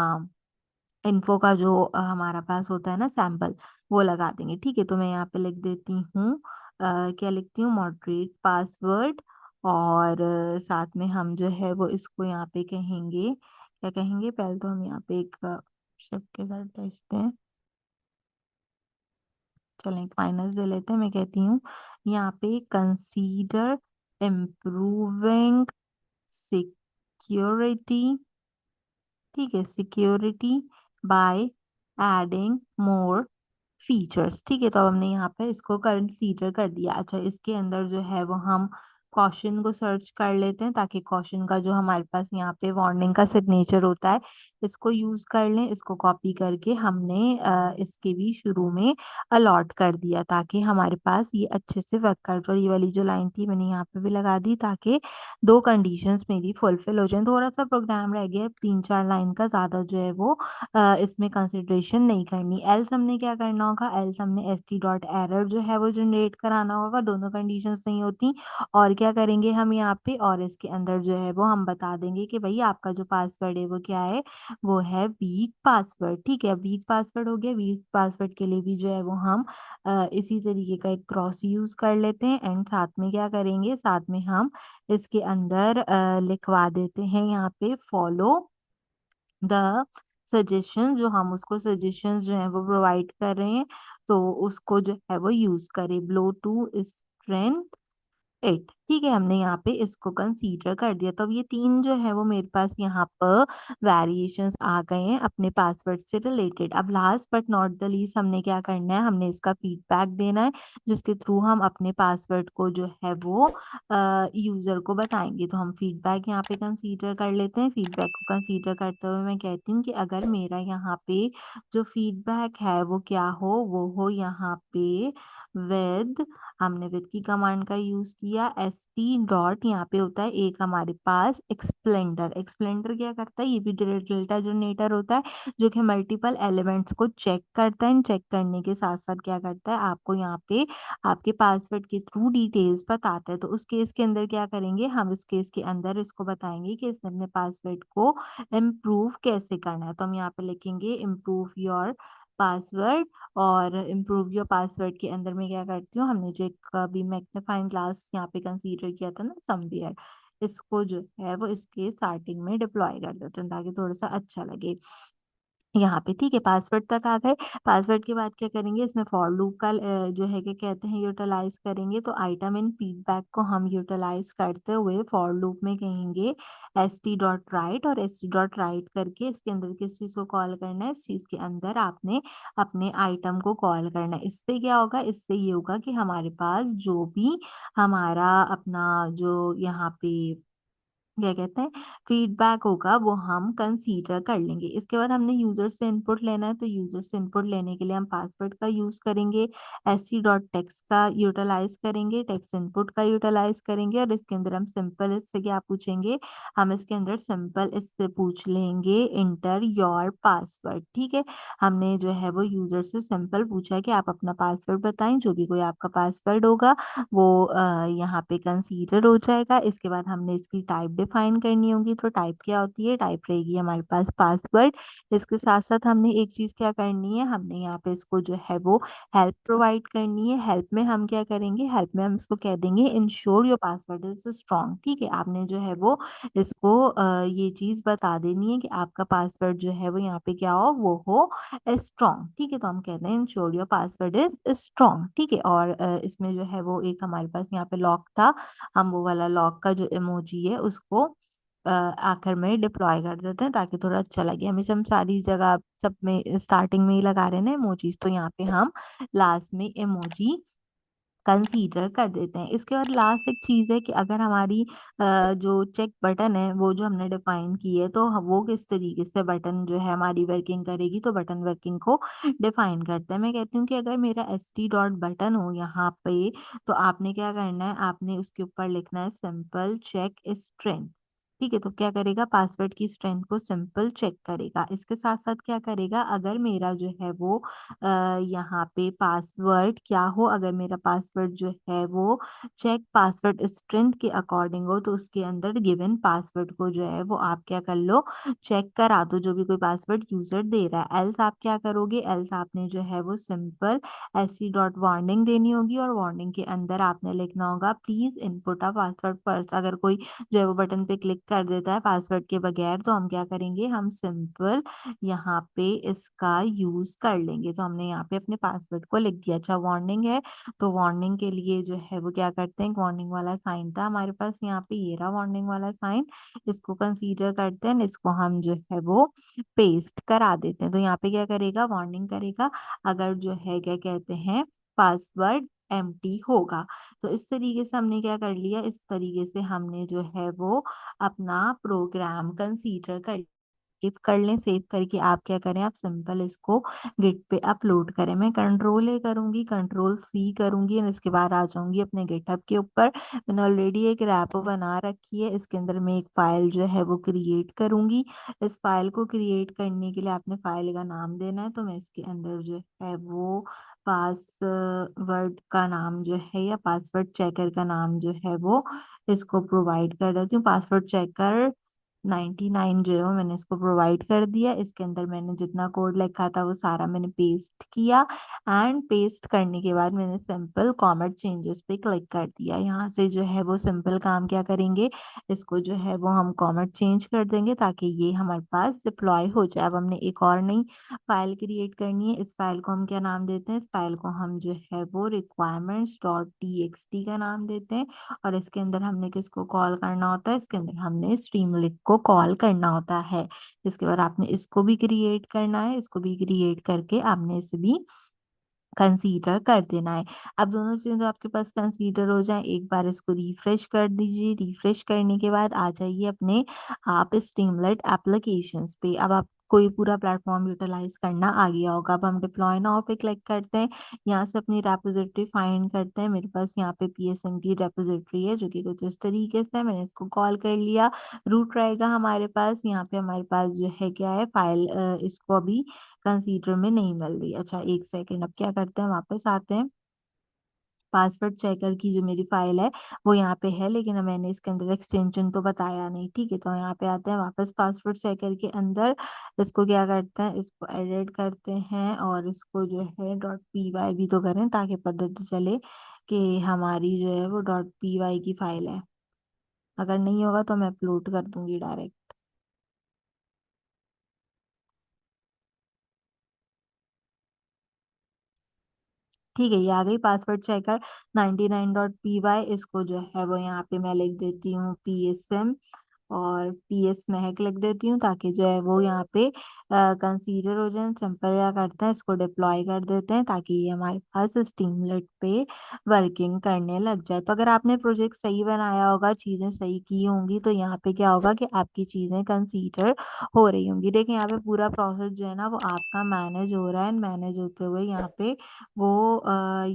इन्फो का जो हमारा पास होता है ना सैंपल, वो लगा देंगे। ठीक है, तो मैं यहाँ पे लिख देती हूँ क्या लिखती हूँ, मॉडरेट पासवर्ड और साथ में हम जो है वो इसको यहाँ पे कहेंगे, क्या कहेंगे, पहले तो हम यहाँ पे एक शब्द के साथ भेजते हैं, चलें एक माइनस दे लेते हैं। मैं कहती हूँ यहाँ पे कंसीडर इम्प्रूविंग सिक्योरिटी, ठीक है, security by adding more features. ठीक है, तो अब हमने यहाँ पे इसको कंसीडर कर दिया। अच्छा, इसके अंदर जो है वो हम कॉशन को सर्च कर लेते हैं ताकि कॉशन का जो हमारे पास यहाँ पे वार्निंग का सिग्नेचर होता है इसको यूज कर लें। इसको कॉपी करके हमने इसके भी शुरू में अलॉट कर दिया ताकि हमारे पास ये अच्छे से वर्क कर जाए। और ये वाली जो लाइन थी मैंने यहाँ पे भी लगा दी ताकि दो कंडीशंस मेरी फुलफिल हो जाए। थोड़ा सा प्रोग्राम रह गया है, 3-4 लाइन का, ज्यादा जो है वो इसमें कंसिडरेशन नहीं करनी। एल्स हमने क्या करना होगा, एल्स हमने एस टी डॉट एरर जो है वो जनरेट कराना होगा, दोनों कंडीशंस नहीं होती। और क्या करेंगे हम यहाँ पे, और इसके अंदर जो है वो हम बता देंगे कि भाई आपका जो पासवर्ड है वो क्या है, वो है वीक पासवर्ड। ठीक है, वीक पासवर्ड हो गया। वीक पासवर्ड के लिए भी जो है वो हम इसी तरीके का एक क्रॉस यूज कर लेते हैं एंड साथ में क्या करेंगे, साथ में हम इसके अंदर लिखवा देते हैं यहाँ पे फॉलो द सजेशन, जो हम उसको सजेशंस जो है वो प्रोवाइड कर रहे हैं तो उसको जो है वो यूज करें, ब्लो टू स्ट्रेंथ 8। ठीक है, हमने यहाँ पे इसको कंसीडर कर दिया। तो अब ये तीन जो है वो मेरे पास यहाँ पर वेरिएशंस आ गए हैं अपने पासवर्ड से रिलेटेड। अब last but not the least हमने क्या करना है, हमने इसका फीडबैक देना है जिसके थ्रू हम अपने पासवर्ड को जो है वो यूजर को बताएंगे। तो हम फीडबैक यहाँ पे कंसीडर कर लेते हैं। फीडबैक को कंसीडर करते हुए मैं कहती हूँ कि अगर मेरा यहाँ पे जो फीडबैक है वो क्या हो, वो हो यहाँ पे विद, हमने विद की कमांड का यूज किया, एस टी डॉट, यहाँ पे होता है एक हमारे पास एक्सप्लेंडर। एक्सप्लेंडर क्या करता है, ये भी डेल्टा जनरेटर होता है जो कि मल्टीपल एलिमेंट्स को चेक करता है। चेक करने के साथ साथ क्या करता है, आपको यहाँ पे आपके पासवर्ड के थ्रू डिटेल्स बताता है। तो उस केस के अंदर क्या करेंगे, हम इस केस के अंदर इसको बताएंगे कि इसने अपने पासवर्ड को इम्प्रूव कैसे करना है। तो हम यहाँ पे लिखेंगे इम्प्रूव योर पासवर्ड, और इम्प्रूव योर पासवर्ड के अंदर मैं क्या करती हूँ, हमने जो एक अभी मैग्नीफाइंग ग्लास यहाँ पे कंसीडर किया था ना समवेयर, इसको जो है वो इसके स्टार्टिंग में डिप्लॉय कर देते हैं ताकि थोड़ा सा अच्छा लगे। यहाँ पे ठीक है, पासवर्ड तक आ गए। पासवर्ड के बाद क्या करेंगे, इसमें फॉर लूप का जो है क्या कहते हैं यूटिलाइज करेंगे। तो आइटम इन फीडबैक को हम यूटिलाइज करते हुए फॉर लूप में कहेंगे एस टी डॉट राइट, और एस टी डॉट राइट करके इसके अंदर किस चीज को कॉल करना है, इस चीज के अंदर आपने अपने आइटम को कॉल करना है। इससे क्या होगा, इससे ये होगा कि हमारे पास जो भी हमारा अपना जो यहाँ पे क्या कहते हैं फीडबैक होगा वो हम कंसीडर कर लेंगे। इसके बाद हमने यूजर से इनपुट लेना है, तो यूजर से इनपुट लेने के लिए हम पासवर्ड का यूज करेंगे, एससी डॉट टेक्स्ट का यूटिलाइज करेंगे, टेक्स्ट इनपुट का यूटिलाइज करेंगे, और इसके अंदर हम सिंपल इससे क्या पूछेंगे, हम इसके अंदर सिंपल इससे पूछ लेंगे इंटर योर पासवर्ड। ठीक है, हमने जो है वो यूजर से सिंपल पूछा है कि आप अपना पासवर्ड बताएं, जो भी कोई आपका पासवर्ड होगा वो यहाँ पे कंसीडर हो जाएगा। इसके बाद हमने इसकी टाइप डिफाइन करनी होगी। तो टाइप क्या होती है, टाइप रहेगी हमारे पास पासवर्ड। इसके साथ साथ हमने एक चीज क्या करनी है, हमने यहाँ पे इसको जो है वो हेल्प प्रोवाइड करनी है। हेल्प में हम क्या करेंगे, हेल्प में हम इसको कह देंगे ensure your password is strong. ठीक है, आपने जो है वो इसको ये चीज बता देनी है कि आपका पासवर्ड जो है वो यहाँ पे क्या हो, वो हो स्ट्रॉन्ग। ठीक है, तो हम कहते हैं ensure your password is strong. ठीक है, और इसमें जो है वो एक हमारे पास यहाँ पे लॉक था, हम वो वाला लॉक का जो इमोजी है उसको आखिर में डिप्लॉय कर देते हैं ताकि थोड़ा अच्छा लगे। हमेशा हम सारी जगह सब में स्टार्टिंग में ही लगा रहे हैं ना इमोजीज, तो यहाँ पे हम लास्ट में इमोजी कंसीडर कर देते हैं। इसके बाद लास्ट एक चीज है कि अगर हमारी जो चेक बटन है वो जो हमने डिफाइन की है, तो वो किस तरीके से बटन जो है हमारी वर्किंग करेगी, तो बटन वर्किंग को डिफाइन करते हैं। मैं कहती हूँ कि अगर मेरा एस टी डॉट बटन हो यहाँ पे, तो आपने क्या करना है, आपने उसके ऊपर लिखना है सिंपल चेक स्ट्रेंथ। ठीक है, तो क्या करेगा, पासवर्ड की स्ट्रेंथ को सिंपल चेक करेगा। इसके साथ साथ क्या करेगा, अगर मेरा जो है वो यहाँ पे पासवर्ड क्या हो, अगर मेरा पासवर्ड जो है वो चेक पासवर्ड स्ट्रेंथ के अकॉर्डिंग हो, तो उसके अंदर गिवन पासवर्ड को जो है वो आप क्या कर लो, चेक करा दो, जो भी कोई पासवर्ड यूजर दे रहा है। एल्स आप क्या करोगे, एल्स आपने जो है वो सिंपल ऐसी डॉट वार्निंग देनी होगी, और वार्निंग के अंदर आपने लिखना होगा please input a password first. अगर कोई जो है वो बटन पे क्लिक कर देता है पासवर्ड के बगैर, तो हम क्या करेंगे, हम सिंपल यहाँ पे इसका यूज कर लेंगे। तो हमने यहाँ पे अपने पासवर्ड को लिख दिया। अच्छा, वार्निंग है, तो वार्निंग के लिए जो है वो क्या करते हैं, वार्निंग वाला साइन था हमारे पास यहाँ पे, ये रहा वार्निंग वाला साइन, इसको कंसीडर करते हैं, इसको हम जो है वो पेस्ट करा देते हैं। तो यहाँ पे क्या करेगा, वार्निंग करेगा अगर जो है क्या कहते हैं पासवर्ड एम्प्टी होगा। तो इस तरीके से हमने क्या कर लिया, इस तरीके से हमने जो है वो अपना प्रोग्राम कंसीडर कर सेव कर लें। सेव करके आप क्या करें, आप सिंपल इसको गिट पे अपलोड करें। मैं कंट्रोल ए करूंगी, कंट्रोल सी करूंगी, और इसके बाद आ जाऊंगी अपने गिटहब के ऊपर। मैंने ऑलरेडी एक रैपो बना रखी है, इसके अंदर मैं एक फाइल जो है वो क्रिएट करूंगी। इस फाइल को क्रिएट करने के लिए आपने फाइल का नाम देना है, तो मैं इसके अंदर जो है वो पासवर्ड का नाम जो है, या पासवर्ड चेकर का नाम जो है वो इसको प्रोवाइड कर देती हूँ। पासवर्ड चेकर 99 जो है मैंने इसको प्रोवाइड कर दिया। इसके अंदर मैंने जितना कोड लिखा था वो सारा मैंने पेस्ट किया, एंड पेस्ट करने के बाद मैंने सिंपल कॉमेट चेंजेस पे क्लिक कर दिया। यहाँ से जो है वो सिंपल काम क्या करेंगे, इसको जो है वो हम कॉमेट चेंज कर देंगे ताकि ये हमारे पास डिप्लॉय हो जाए। अब हमने एक और नई फाइल क्रिएट करनी है। इस फाइल को हम क्या नाम देते हैं, इस फाइल को हम जो है वो requirements dot T x T का नाम देते हैं, और इसके अंदर हमने किसको कॉल करना होता है, इसके अंदर हमने स्ट्रीमलिट को कॉल करना होता है। इसके बाद आपने इसको भी क्रिएट करना है, इसको भी क्रिएट करके आपने इसे भी कंसीडर कर देना है। अब दोनों चीजें आपके पास कंसीडर हो जाए, एक बार इसको रिफ्रेश कर दीजिए। रिफ्रेश करने के बाद आ जाइए अपने आप स्ट्रीमलाइट एप्लीकेशंस पे। अब आप कोई पूरा प्लेटफॉर्म यूटिलाइज करना आ गया होगा। अब हम डिप्लॉय नाउ पे क्लिक करते हैं, यहाँ से अपनी रेपोजिटरी फाइंड करते हैं। मेरे पास यहाँ पे पीएसएमटी रेपोजिटरी है जो कि कुछ इस तरीके से है। मैंने इसको कॉल कर लिया। रूट रहेगा हमारे पास, यहाँ पे हमारे पास जो है क्या है फाइल, इसको अभी कंसीडर में नहीं मिल रही। अच्छा, एक सेकेंड, अब क्या करते हैं, वापस आते हैं। पासवर्ड चेकर की जो मेरी फाइल है वो यहाँ पे है, लेकिन मैंने इसके अंदर एक्सटेंशन तो बताया नहीं। ठीक है, तो यहाँ पे आते हैं वापस पासवर्ड चेकर के अंदर। इसको क्या करते हैं, इसको एडिट करते हैं, और इसको जो है डॉट पी वाई भी तो करें ताकि पता तो चले कि हमारी जो है वो डॉट पी वाई की फाइल है। अगर नहीं होगा तो मैं अपलोड कर दूंगी डायरेक्ट। ठीक है, ये आ गई पासवर्ड चेकर 99.py। इसको जो है वो यहाँ पे मैं लिख देती हूँ PSM और PS महक लिख देती हूँ, ताकि जो है वो यहाँ पे कंसीडर हो जाए। सिंपल क्या करते हैं, इसको डिप्लॉय कर देते हैं ताकि ये हमारे पास स्टीमलेट पे वर्किंग करने लग जाए। तो अगर आपने प्रोजेक्ट सही बनाया होगा, चीज़ें सही की होंगी, तो यहाँ पे क्या होगा कि आपकी चीज़ें कंसीडर हो रही होंगी। देखिए यहाँ पे पूरा प्रोसेस जो है ना वो आपका मैनेज हो रहा है, मैनेज होते हुए यहाँ पे वो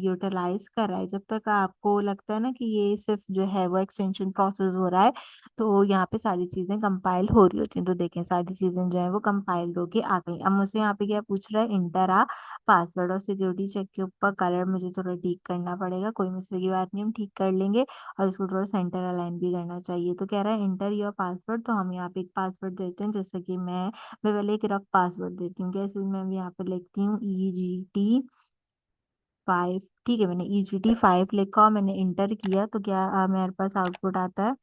यूटिलाइज कर रहा है। जब तक आपको लगता है ना कि ये सिर्फ जो है वो एक्सटेंशन प्रोसेस हो रहा है, तो यहाँ पे सारी चीजें कंपाइल हो रही होती हैं। तो देखें सारी चीजें जो है वो कंपाइल्ड होके आ गई। अब मुझसे यहाँ पे क्या पूछ रहा है, इंटर आ पासवर्ड। और सिक्योरिटी चेक के ऊपर कलर मुझे थोड़ा ठीक करना पड़ेगा, कोई मसले की बात नहीं, हम ठीक कर लेंगे। और इसको थोड़ा सेंटर अलाइन भी करना चाहिए। तो कह रहा है इंटर योर पासवर्ड, तो हम यहाँ पे एक पासवर्ड देते हैं, जैसे कि मैं पहले एक रफ पासवर्ड देती हूँ। कैसे, मैं यहाँ पे लिखती हूँ EGT5। ठीक है, मैंने EGT5 लिखा और मैंने इंटर किया, तो क्या मेरे पास आउटपुट आता है।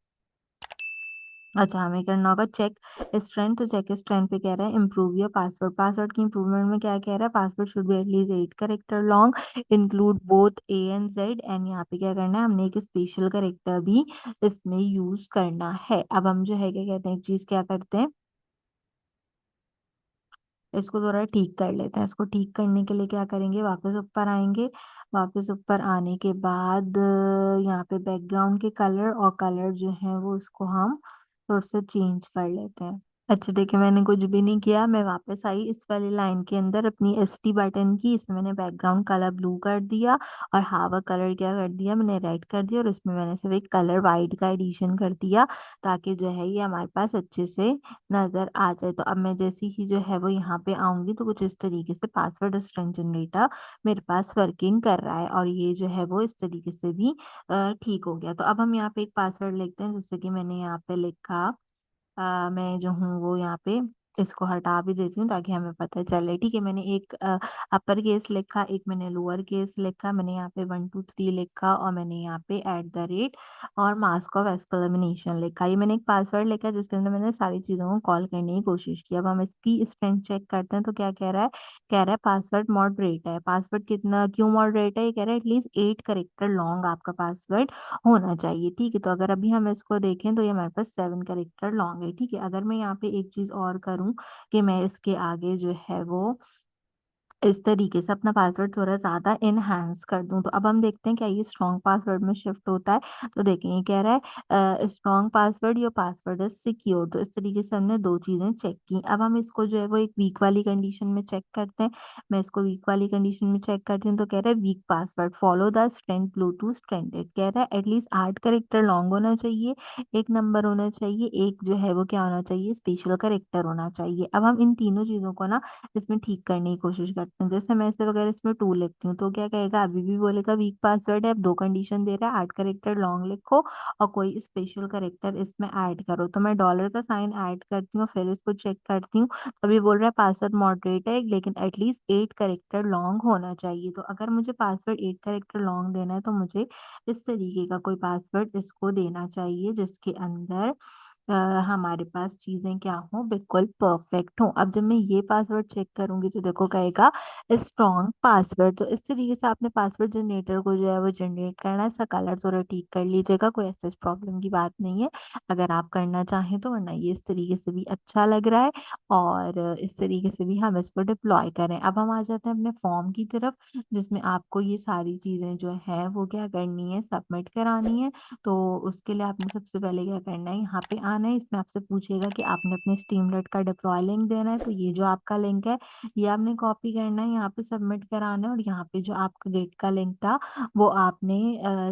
अच्छा, हमें करना होगा चेक स्ट्रेंथ। तो चेक स्ट्रेंथ पे कह रहा है इम्प्रूव योर पासवर्ड। पासवर्ड की इंप्रूवमेंट में क्या कह रहा है, password should be at least 8 character long, include both A and Z। And यहाँ पे क्या करना है, हमने एक स्पेशल कैरेक्टर भी इसमें यूज करना है। अब हम जो है क्या कहते हैं, एक चीज क्या करते हैं, इसको थोड़ा ठीक कर लेते हैं। इसको ठीक करने के लिए क्या करेंगे, वापस ऊपर आएंगे। वापस ऊपर आने के बाद यहाँ पे बैकग्राउंड के कलर और कलर जो है वो उसको हम थोड़ा सा चेंज कर लेते हैं। अच्छा देखिए, मैंने कुछ भी नहीं किया, मैं वापस आई इस वाली लाइन के अंदर अपनी ST बटन की, इसमें मैंने बैकग्राउंड कलर ब्लू कर दिया और हावा कलर क्या कर दिया, मैंने रेड कर दिया। और इसमें मैंने सिर्फ एक कलर वाइट का एडिशन कर दिया, ताकि जो है ये हमारे पास अच्छे से नजर आ जाए। तो अब मैं जैसी ही जो है वो यहाँ पे आऊंगी, तो कुछ इस तरीके से पासवर्ड स्ट्रिंग जनरेटर मेरे पास वर्किंग कर रहा है। और ये जो है वो इस तरीके से भी ठीक हो गया। तो अब हम यहाँ पे एक पासवर्ड लिखते हैं, जैसे कि मैंने यहाँ पे लिखा, मैं जो हूँ वो यहाँ पे इसको हटा भी देती हूँ ताकि हमें पता चले। ठीक है, मैंने एक अपर केस लिखा, एक मैंने लोअर केस लिखा, मैंने यहाँ पे 1 2 3 लिखा, और मैंने यहाँ पे @ और मास्क ऑफ एक्सक्लेमेशन लिखा। ये मैंने एक पासवर्ड लिखा जिसके अंदर मैंने सारी चीज़ों को कॉल करने की कोशिश की। अब हम इसकी स्ट्रेंथ चेक करते हैं, तो क्या कह रहा है, कह रहा है पासवर्ड मॉडरेट है। पासवर्ड कितना क्यों मॉडरेट है, ये कह रहा है एटलीस्ट 8 कैरेक्टर लॉन्ग आपका पासवर्ड होना चाहिए। ठीक है, तो अगर अभी हम इसको देखें तो ये हमारे पास 7 कैरेक्टर लॉन्ग है। ठीक है, अगर मैं यहाँ पे एक चीज और करूँ कि मैं इसके आगे जो है वो इस तरीके से अपना पासवर्ड थोड़ा ज्यादा इनहेंस कर दूं, तो अब हम देखते हैं क्या ये स्ट्रॉन्ग पासवर्ड में शिफ्ट होता है। तो देखें ये कह रहा है strong password, your password is secure. तो इस तरीके से हमने दो चीजें चेक की। अब हम इसको जो है वो एक वीक वाली कंडीशन में चेक करते हैं। मैं इसको वीक वाली कंडीशन में चेक करती हूँ, तो कह रहा है week password follow the strength Bluetooth stranded. कह रहा है एटलीस्ट 8 कैरेक्टर लॉन्ग होना चाहिए, एक नंबर होना चाहिए, एक जो है वो क्या होना चाहिए, स्पेशल कैरेक्टर होना चाहिए। अब हम इन तीनों चीजों को ना इसमें ठीक करने की कोशिश करते हैं। जैसे मैं इसे वगैरह इसमें 2 लिखती हूँ, तो क्या कहेगा, अभी भी बोलेगा वीक पासवर्ड है। अब दो कंडीशन दे रहा है, 8 कैरेक्टर लॉन्ग लिखो और कोई स्पेशल कैरेक्टर इसमें ऐड करो। तो मैं डॉलर का साइन ऐड करती हूँ, फिर इसको चेक करती हूँ। अभी बोल रहा है पासवर्ड मॉडरेट है, लेकिन एटलीस्ट 8 कैरेक्टर लॉन्ग होना चाहिए। तो अगर मुझे पासवर्ड 8 कैरेक्टर लॉन्ग देना है, तो मुझे इस तरीके का कोई पासवर्ड इसको देना चाहिए जिसके अंदर अ, हमारे पास चीजें क्या हो, बिल्कुल परफेक्ट हो। अब जब मैं ये पासवर्ड चेक करूंगी, तो देखो कहेगा स्ट्रॉन्ग पासवर्ड। तो इस तरीके से आपने पासवर्ड जनरेटर को जो है वो जनरेट करना है। इसका कलर थोड़ा ठीक कर लीजिएगा, कोई ऐसा प्रॉब्लम की बात नहीं है अगर आप करना चाहें तो, वरना ये इस तरीके से भी अच्छा लग रहा है। और इस तरीके से भी हम इसको डिप्लॉय करें। अब हम आ जाते हैं अपने फॉर्म की तरफ, जिसमें आपको ये सारी चीजें जो है वो क्या करनी है, सबमिट करानी है। तो उसके लिए आपने सबसे पहले क्या करना है, यहाँ पे आना है। इसमें आपसे पूछेगा कि आपने अपने स्ट्रीमलाइट का डिप्लॉय लिंक देना है, तो ये जो आपका लिंक है ये आपने कॉपी करना है, यहाँ पे सबमिट कराना है। और यहाँ पे जो आपका गेट का लिंक था वो आपने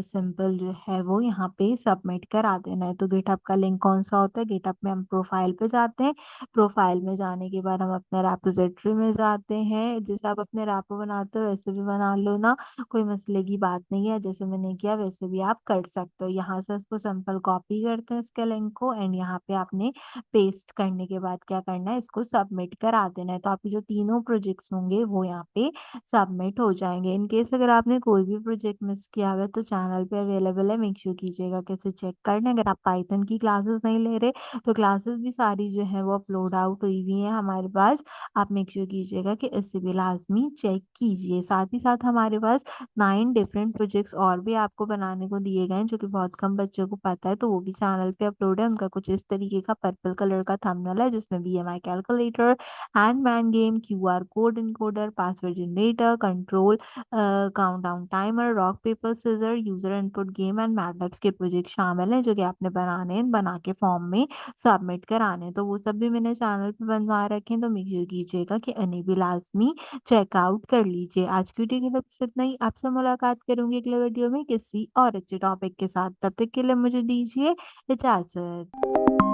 सिंपल जो है वो यहाँ पे सबमिट करा देना है। तो गेटअप का लिंक कौन सा होता है, गेटअप में हम प्रोफाइल पे जाते हैं। प्रोफाइल में जाने के बाद हम अपने रेपोजिटरी में जाते हैं। जैसे आप अपने रैपो बनाते हो वैसे भी बना लो ना, कोई मसले की बात नहीं है। जैसे मैंने किया वैसे भी आप कर सकते हो। यहाँ से इसको सिंपल कॉपी करते हैं इसके लिंक को, एंड यहाँ पे आपने पेस्ट करने के बाद क्या करना है, इसको सबमिट करा देना है। तो आपके जो तीनों प्रोजेक्ट्स होंगे वो यहाँ पे सबमिट हो जाएँगे। इन केस अगर आपने कोई भी प्रोजेक्ट मिस किया हुआ है तो चैनल पे अवेलेबल है, मेक श्योर कीजिएगा कि इसे चेक कर लें। अगर आप पाइथन की क्लासेस नहीं ले रहे तो क्लासेस भी सारी जो है वो अपलोड आउट हुई हुई हैं हमारे पास। आप मेक श्योर कीजिएगा कि इसे भी लाज़मी चेक कीजिए। साथ ही साथ हमारे पास 9 डिफरेंट प्रोजेक्ट्स और भी आपको बनाने को दिए गए हैं जो कि बहुत कम बच्चों को पता है, तो वो भी चैनल पे अपलोड है। उनका कुछ इस तरीके का पर्पल कलर का थंबनेल है जिसमें BMI calculator, hangman game, QR code encoder, password generator, control countdown timer, rock paper scissor, user input game and MATLABs के प्रोजेक्ट शामिल हैं जो कि आपने बनाने हैं, बना के फॉर्म में सबमिट कराने हैं। तो वो सब भी मैंने चैनल पे बनवा रखे हैं, तो मेक श्योर कीजिएगा कि इन्हें भी लाज़मी चेकआउट कर लीजिए। आज की वीडियो के लिए बस इतना ही। आपसे मुलाकात करूँगी अगले वीडियो में किसी और अच्छे टॉपिक के साथ। तब तक के लिए मुझे दीजिए इजाज़त।